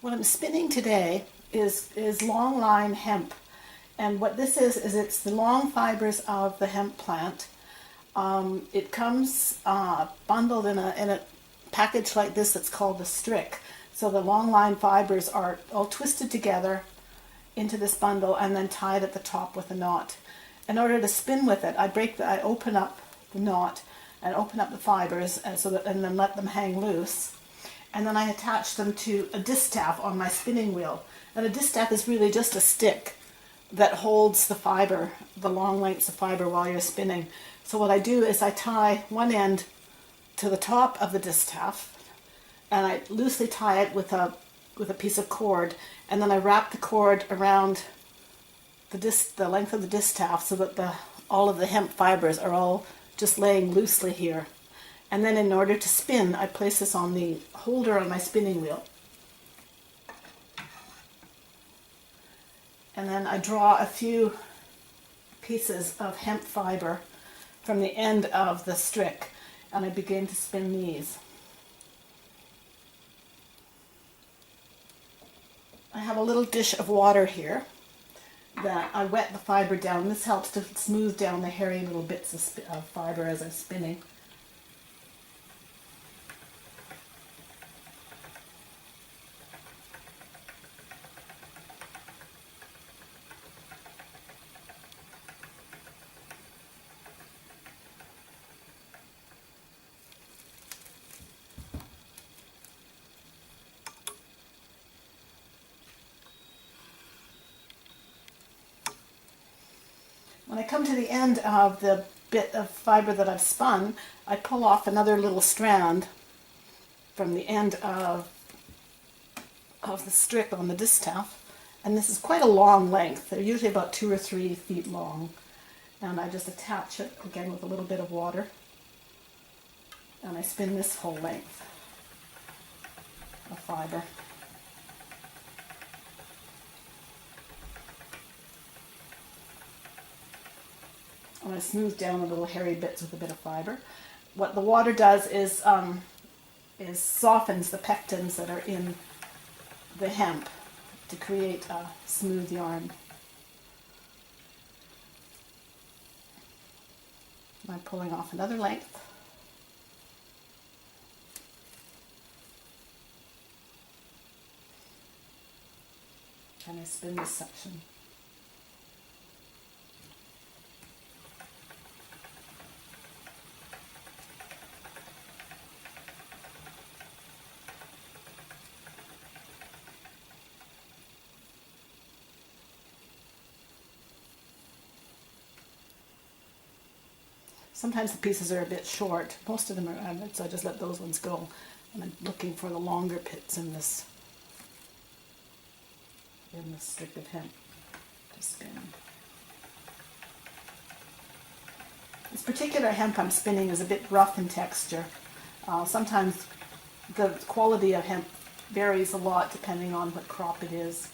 What I'm spinning today is long line hemp. And what this is it's the long fibers of the hemp plant. It comes bundled in a package like this that's called the strick. So the long line fibers are all twisted together into this bundle and then tied at the top with a knot. In order to spin with it, I open up the knot and open up the fibers and then let them hang loose. And then I attach them to a distaff on my spinning wheel. And a distaff is really just a stick that holds the fiber, the long lengths of fiber while you're spinning. So what I do is I tie one end to the top of the distaff and I loosely tie it with a piece of cord, and then I wrap the cord around the length of the distaff so that all of the hemp fibers are all just laying loosely here. And then in order to spin, I place this on the holder on my spinning wheel. And then I draw a few pieces of hemp fiber from the end of the strick, and I begin to spin these. I have a little dish of water here that I wet the fiber down. This helps to smooth down the hairy little bits of fiber as I'm spinning. When I come to the end of the bit of fiber that I've spun, I pull off another little strand from the end of the strip on the distaff, and this is quite a long length. They're usually about 2 or 3 feet long, and I just attach it again with a little bit of water, and I spin this whole length of fiber. I'm going to smooth down the little hairy bits with a bit of fiber. What the water does is softens the pectins that are in the hemp to create a smooth yarn. I'm pulling off another length. And I spin this section. Sometimes the pieces are a bit short. Most of them are rounded, so I just let those ones go. And I'm looking for the longer bits in this strip of hemp to spin. This particular hemp I'm spinning is a bit rough in texture. Sometimes the quality of hemp varies a lot depending on what crop it is.